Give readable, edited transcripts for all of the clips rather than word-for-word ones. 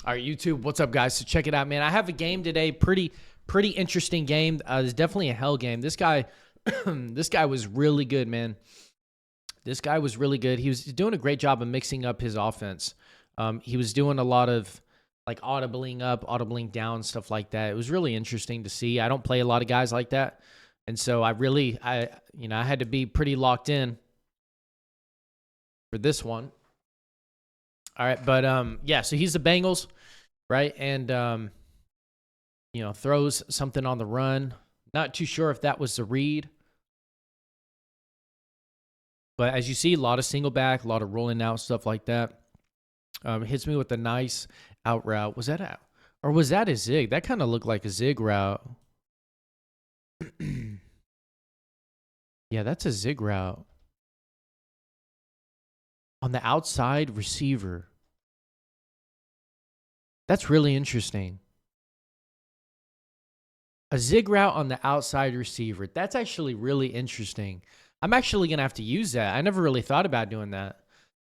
All right, YouTube, what's up, guys? So check it out, man. I have a game today, pretty interesting game. It's definitely a hell game. This guy, this guy was really good, man. This guy was really good. He was doing a great job of mixing up his offense. He was doing a lot of like audibling up, audibling down, stuff like that. It was really interesting to see. I don't play a lot of guys like that, and so I had to be pretty locked in for this one. All right, but yeah, so he's the Bengals, right? And throws something on the run. Not too sure if that was the read. But as you see, a lot of single back, a lot of rolling out, stuff like that. Hits me with a nice out route. Was that out? Or was that a zig? That kind of looked like a zig route. Yeah, that's a zig route. On the outside receiver. That's really interesting. A zig route on the outside receiver. That's actually really interesting. I'm actually going to have to use that. I never really thought about doing that.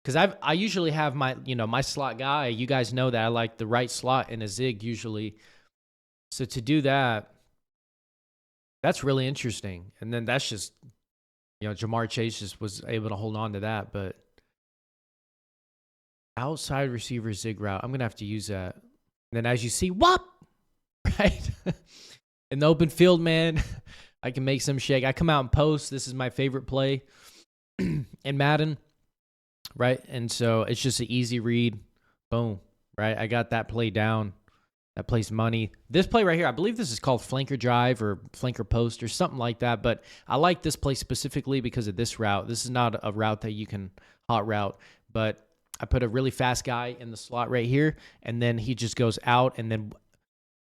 Because I usually have my, my slot guy. You guys know that I like the right slot in a zig usually. So to do that, that's really interesting. And then that's just, Jamar Chase just was able to hold on to that. But outside receiver zig route, I'm going to have to use that. And then as you see, whoop, right? In the open field, man, I can make some shake. I come out and post. This is my favorite play in Madden, right? And so it's just an easy read. Boom, right? I got that play down. That plays money. This play right here, I believe this is called flanker drive or flanker post or something like that. But I like this play specifically because of this route. This is not a route that you can hot route, but I put a really fast guy in the slot right here, and then he just goes out, and then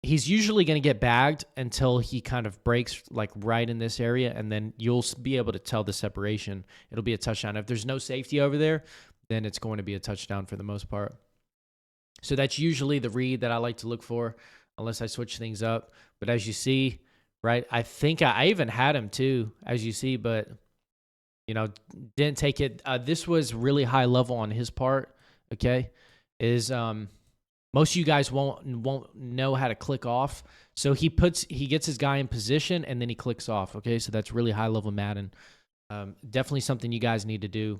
he's usually going to get bagged until he kind of breaks like right in this area, and then you'll be able to tell the separation. It'll be a touchdown. If there's no safety over there, then it's going to be a touchdown for the most part. So that's usually the read that I like to look for, unless I switch things up. But as you see, right, I think I even had him too, as you see, but didn't take it. This was really high level on his part. Okay, most of you guys won't know how to click off. So he gets his guy in position and then he clicks off. Okay, so that's really high level Madden. Definitely something you guys need to do.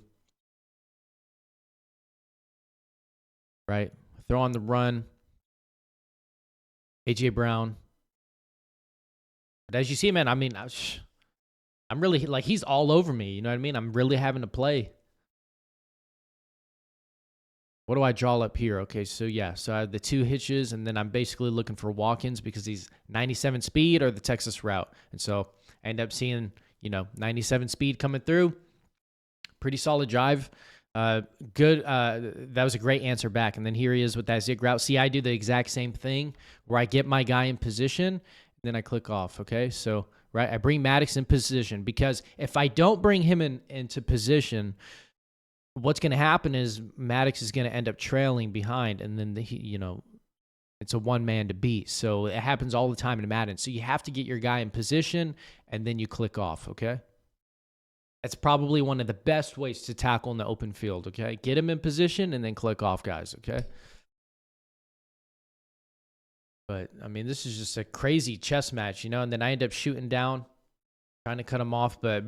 Right, throw on the run. AJ Brown. But as you see, man, I mean, I'm really, like, he's all over me. You know what I mean? I'm really having to play. What do I draw up here? Okay, so yeah, so I have the two hitches, and then I'm basically looking for walk-ins because he's 97 speed or the Texas route. And so I end up seeing, 97 speed coming through. Pretty solid drive. Good. That was a great answer back. And then here he is with that zig route. See, I do the exact same thing where I get my guy in position, and then I click off, okay? So, right, I bring Maddox in position because if I don't bring him into position, what's going to happen is Maddox is going to end up trailing behind, and then it's a one-man to beat. So it happens all the time in Madden. So you have to get your guy in position, and then you click off, okay? That's probably one of the best ways to tackle in the open field, okay? Get him in position and then click off, guys, okay? But, I mean, this is just a crazy chess match, and then I end up shooting down, trying to cut him off, but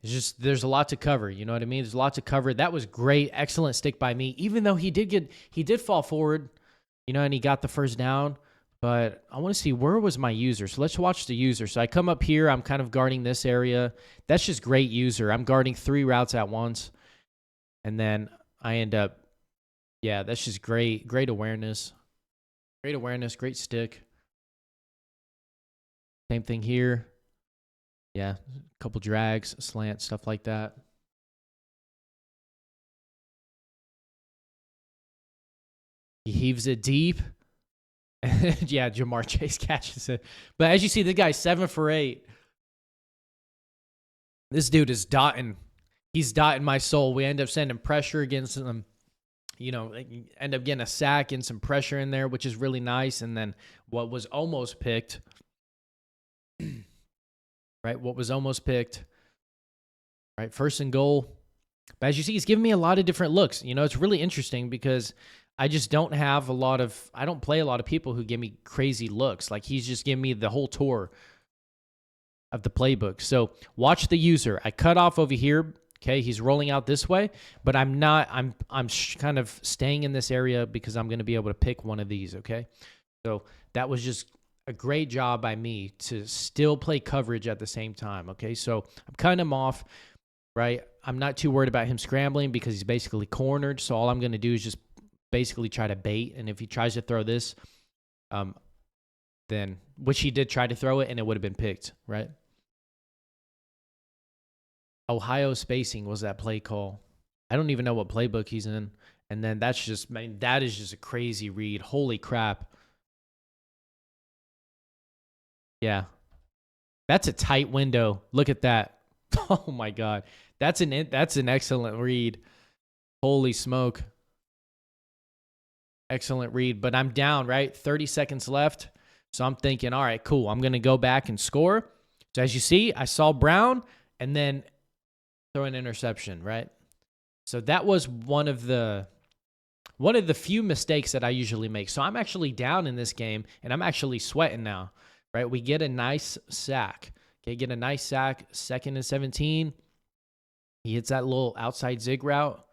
it's just, there's a lot to cover, you know what I mean? There's a lot to cover. That was great, excellent stick by me, even though he did fall forward, and he got the first down, but I want to see, where was my user? So let's watch the user. So I come up here, I'm kind of guarding this area. That's just great user. I'm guarding 3 routes at once, and then I end up, yeah, that's just great awareness. Great awareness, great stick. Same thing here. Yeah, a couple drags, slant, stuff like that. He heaves it deep. Yeah, Jamar Chase catches it. But as you see, this guy's 7 for 8. This dude is dotting. He's dotting my soul. We end up sending pressure against him. End up getting a sack and some pressure in there, which is really nice. And then what was almost picked, right? What was almost picked, right? 1st and goal. But as you see, he's giving me a lot of different looks. It's really interesting because I just don't have a lot of, I don't play a lot of people who give me crazy looks. Like he's just giving me the whole tour of the playbook. So watch the user. I cut off over here. Okay, he's rolling out this way, but I'm not. I'm kind of staying in this area because I'm going to be able to pick one of these. Okay, so that was just a great job by me to still play coverage at the same time. Okay, so I'm cutting him off. Right, I'm not too worried about him scrambling because he's basically cornered. So all I'm going to do is just basically try to bait, and if he tries to throw this, then which he did try to throw it, and it would have been picked. Right. Ohio spacing was that play call. I don't even know what playbook he's in. And then that's just, man, that is just a crazy read. Holy crap. Yeah. That's a tight window. Look at that. Oh my God. That's an excellent read. Holy smoke. Excellent read. But I'm down, right? 30 seconds left. So I'm thinking, all right, cool. I'm going to go back and score. So as you see, I saw Brown and then throw an interception, right? So that was one of the few mistakes that I usually make. So I'm actually down in this game, and I'm actually sweating now, right? We get a nice sack. Okay, get a nice sack, 2nd and 17. He hits that little outside zig route,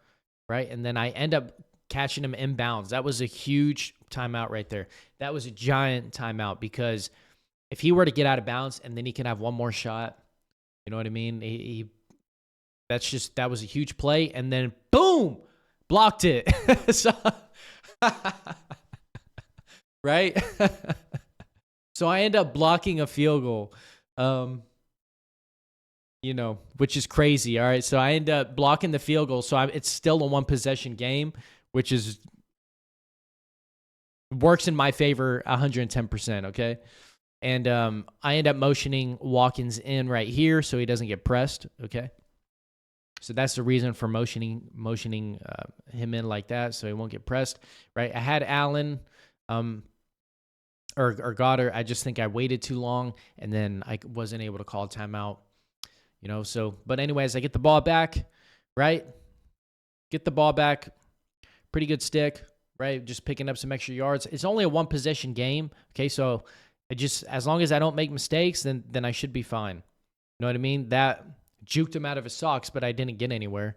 right? And then I end up catching him inbounds. That was a huge timeout right there. That was a giant timeout because if he were to get out of bounds and then he can have one more shot, you know what I mean? That was a huge play, and then boom, blocked it. So, right? So I end up blocking a field goal, which is crazy. All right, so I end up blocking the field goal. So it's still a 1-possession game, which works in my favor 110%. Okay, and I end up motioning Watkins in right here so he doesn't get pressed. Okay. So that's the reason for motioning him in like that, so he won't get pressed, right? I had Allen or Goddard. I just think I waited too long, and then I wasn't able to call a timeout, So, but anyways, I get the ball back, right? Get the ball back, pretty good stick, right? Just picking up some extra yards. It's only a 1-possession game, okay? So, as long as I don't make mistakes, then I should be fine. You know what I mean? That juked him out of his socks, but I didn't get anywhere.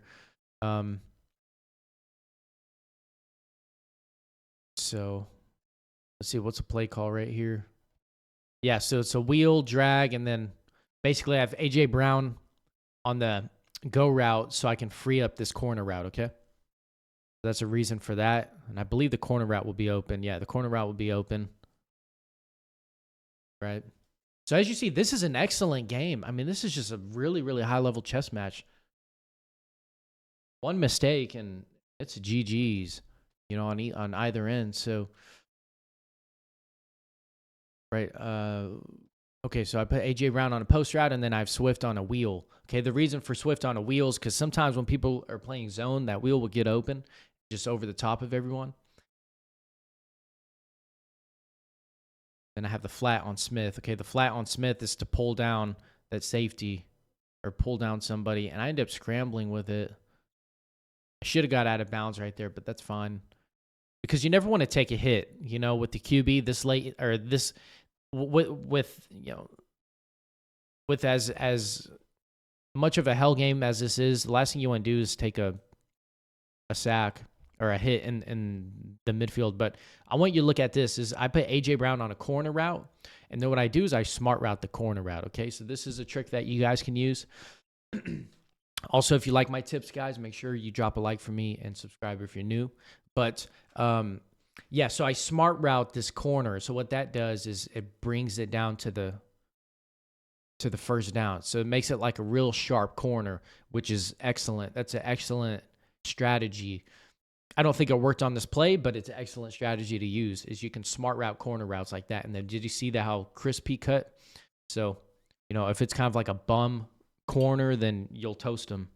So let's see, what's a play call right here? Yeah, so it's a wheel, drag, and then basically I have A.J. Brown on the go route so I can free up this corner route, okay? That's a reason for that. And I believe the corner route will be open. Yeah, the corner route will be open. Right? So as you see, this is an excellent game. I mean, this is just a really, really high-level chess match. One mistake, and it's GG's, on either end. So, right. Okay, so I put A.J. Brown on a post route, and then I have Swift on a wheel. Okay, the reason for Swift on a wheel is because sometimes when people are playing zone, that wheel will get open just over the top of everyone. Then I have the flat on Smith. Okay, the flat on Smith is to pull down that safety or pull down somebody, and I end up scrambling with it. I should have got out of bounds right there, but that's fine. Because you never want to take a hit, with the QB this late or this with as much of a hell game as this is. The last thing you want to do is take a sack or a hit in the midfield. But I want you to look at this. Is I put A.J. Brown on a corner route, and then what I do is I smart route the corner route, okay? So this is a trick that you guys can use. Also, if you like my tips, guys, make sure you drop a like for me and subscribe if you're new. But, yeah, so I smart route this corner. So what that does is it brings it down to the first down. So it makes it like a real sharp corner, which is excellent. That's an excellent strategy. I don't think it worked on this play, but it's an excellent strategy to use is you can smart route corner routes like that. And then did you see how crispy cut? So, if it's kind of like a bum corner, then you'll toast them.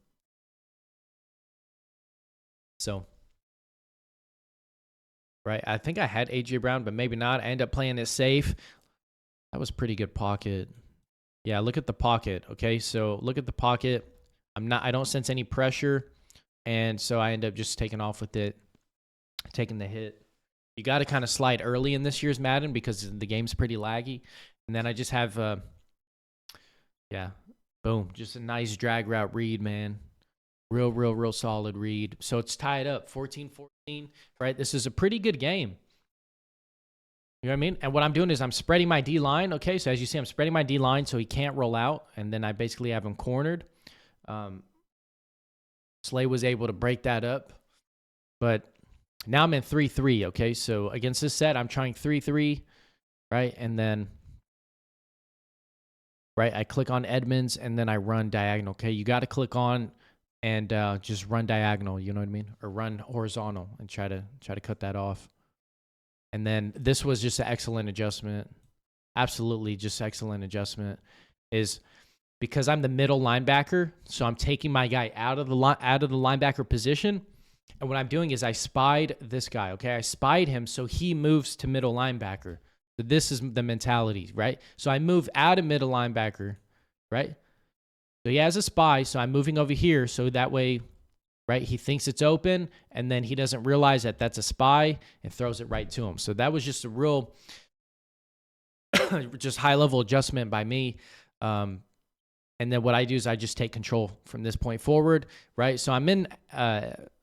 So, right, I think I had A.J. Brown, but maybe not. I end up playing it safe. That was pretty good pocket. Yeah, look at the pocket, okay? So look at the pocket. I don't sense any pressure, and so I end up just taking off with it. taking the hit. You got to kind of slide early in this year's Madden because the game's pretty laggy. And then I just have, yeah, boom, just a nice drag route read, man. Real solid read. So it's tied up 14-14, right? This is a pretty good game. You know what I mean? And what I'm doing is I'm spreading my D-line, okay? So as you see, I'm spreading my D-line so he can't roll out, and then I basically have him cornered. Slay was able to break that up. But now I'm in 3-3, okay? So against this set, I'm trying 3-3, right? And then, right, I click on Edmonds, and then I run diagonal, okay? You got to click on and just run diagonal, you know what I mean? Or run horizontal and try to cut that off. And then this was just an excellent adjustment. Absolutely just excellent adjustment. Is because I'm the middle linebacker, so I'm taking my guy out of the linebacker position. And what I'm doing is I spied this guy, okay? I spied him, so he moves to middle linebacker. So this is the mentality, right? So I move out of middle linebacker, right? So he has a spy, so I'm moving over here, so that way, right, he thinks it's open, and then he doesn't realize that that's a spy and throws it right to him. So that was just a real, just high-level adjustment by me. And then what I do is I just take control from this point forward, right? So I'm in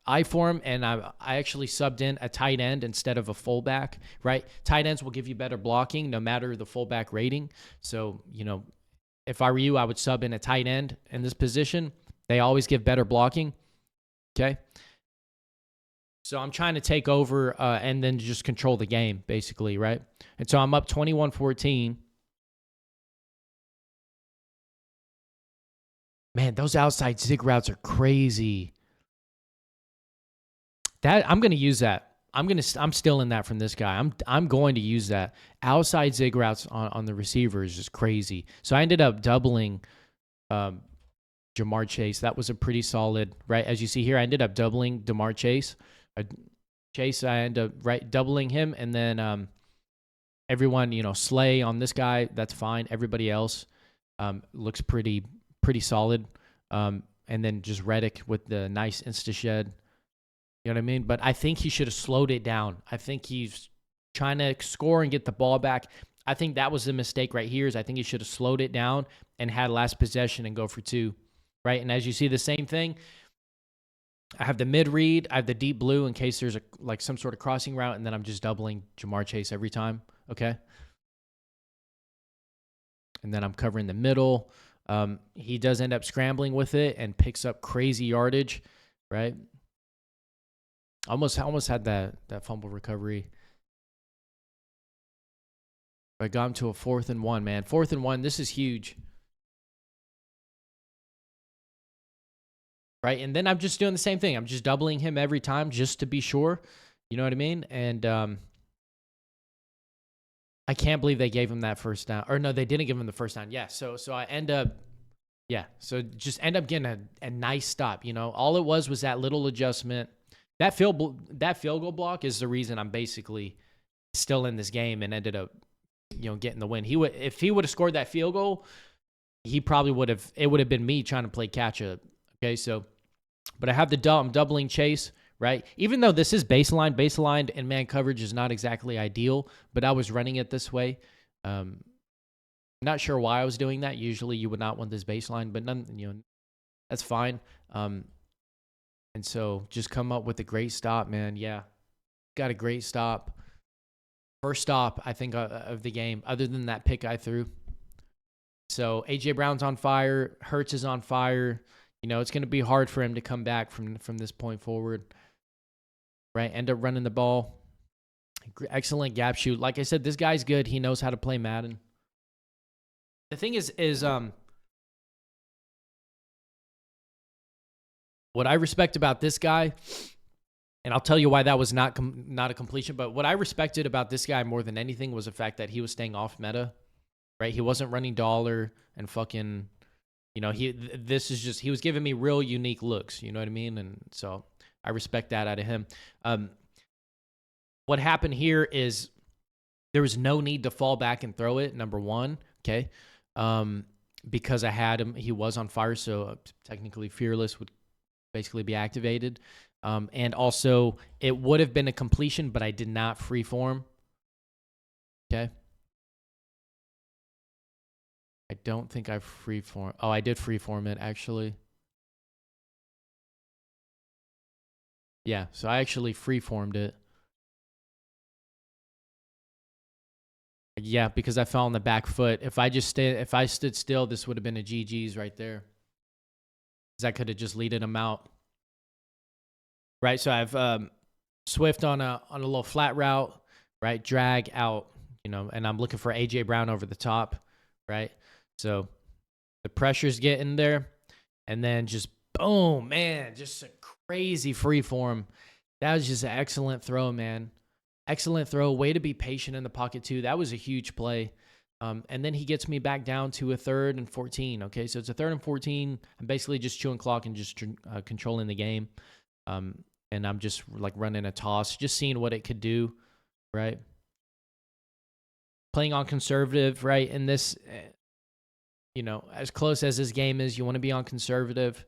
I form, and I actually subbed in a tight end instead of a fullback, right? Tight ends will give you better blocking no matter the fullback rating. So, you know, if I were you, I would sub in a tight end in this position. They always give better blocking, okay? So I'm trying to take over and then just control the game, basically, right? And so I'm up 21-14. Man, those outside zig routes are crazy. That I'm going to use that. I'm still in that from this guy. I'm going to use that. Outside zig routes on the receiver is just crazy. So I ended up doubling Jamar Chase. That was a pretty solid, right? As you see here, I ended up doubling Jamar Chase. I ended up doubling him, and then everyone, you know, Slay on this guy, that's fine. Everybody else looks pretty solid. And then just Reddick with the nice insta shed. You know what I mean? But I think he should have slowed it down. I think he's trying to score and get the ball back. I think that was the mistake right here. Is I think he should have slowed it down and had last possession and go for 2, right? And as you see, the same thing. I have the mid read. I have the deep blue in case there's some sort of crossing route, and then I'm just doubling Jamar Chase every time. Okay. And then I'm covering the middle. He does end up scrambling with it and picks up crazy yardage, right? Almost had that fumble recovery. I got him to a 4th and 1, man. 4th and 1. This is huge. Right? And then I'm just doing the same thing. I'm just doubling him every time just to be sure. You know what I mean? And I can't believe they gave him that first down. Or no, they didn't give him the first down. Yeah. So I end up, yeah. So just end up getting a nice stop. You know, all it was that little adjustment. That field goal block is the reason I'm basically still in this game and ended up, you know, getting the win. If he would have scored that field goal, he probably would have. It would have been me trying to play catch up. Okay, so, but I have I'm doubling Chase, right? Even though this is baseline and man coverage is not exactly ideal, but I was running it this way. Not sure why I was doing that. Usually you would not want this baseline, but that's fine. And so just come up with a great stop, man. Yeah, got a great stop. First stop, I think, of the game, other than that pick I threw. So A.J. Brown's on fire. Hurts is on fire. You know, it's going to be hard for him to come back from this point forward. Right? End up running the ball. Excellent gap shoot. Like I said, this guy's good. He knows how to play Madden. The thing is what I respect about this guy, and I'll tell you why that was not a completion, but what I respected about this guy more than anything was the fact that he was staying off meta, right? He wasn't running dollar and fucking, you know, he was giving me real unique looks, you know what I mean? And so I respect that out of him. What happened here is there was no need to fall back and throw it, number one, okay? Because I had him, he was on fire, so technically Fearless would basically be activated. And also, it would have been a completion, but I did not freeform. Okay. I don't think I freeform. Oh, I did freeform it, actually. Yeah, so I actually freeformed it. Yeah, because I fell on the back foot. If I stood still, this would have been a GG's right there. Because I could have just leaded him out. Right, so I've Swift on a little flat route, right? Drag out, and I'm looking for AJ Brown over the top, right? So the pressure's getting there, and then just boom, man, just a crazy free form. That was just an excellent throw, man. Excellent throw. Way to be patient in the pocket, too. That was a huge play. And then he gets me back down to a 3rd and 14. Okay, so it's a 3rd and 14. I'm basically just chewing clock and just controlling the game. And I'm just like running a toss, just seeing what it could do, right? Playing on conservative, right? In this, as close as this game is, you want to be on conservative.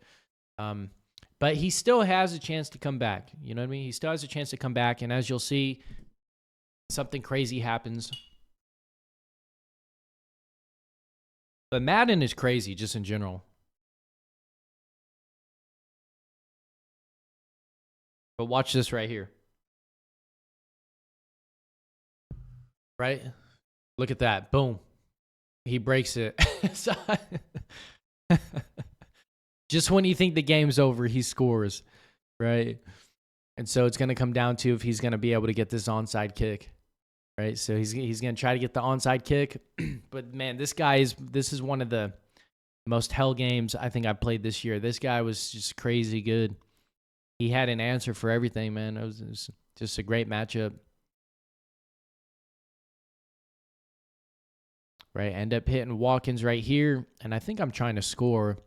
But he still has a chance to come back. You know what I mean? He still has a chance to come back. And as you'll see, something crazy happens. But Madden is crazy just in general. But watch this right here. Right? Look at that. Boom. He breaks it. Just when you think the game's over, he scores. Right? And so it's going to come down to if he's going to be able to get this onside kick. Right? So he's going to try to get the onside kick. But, man, this is one of the most hell games I think I've played this year. This guy was just crazy good. He had an answer for everything, man. It was just a great matchup. Right, end up hitting Watkins right here, and I think I'm trying to score.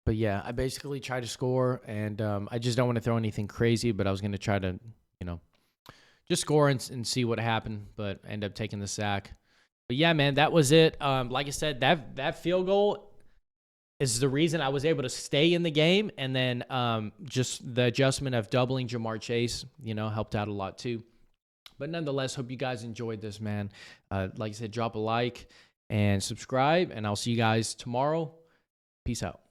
But yeah, I basically try to score, and I just don't want to throw anything crazy, but I was going to try to, just score and see what happened, but end up taking the sack. But yeah, man, that was it. Like I said, that field goal is the reason I was able to stay in the game, and then just the adjustment of doubling Jamar Chase, helped out a lot too. But nonetheless, hope you guys enjoyed this, man. Like I said, drop a like and subscribe, and I'll see you guys tomorrow. Peace out.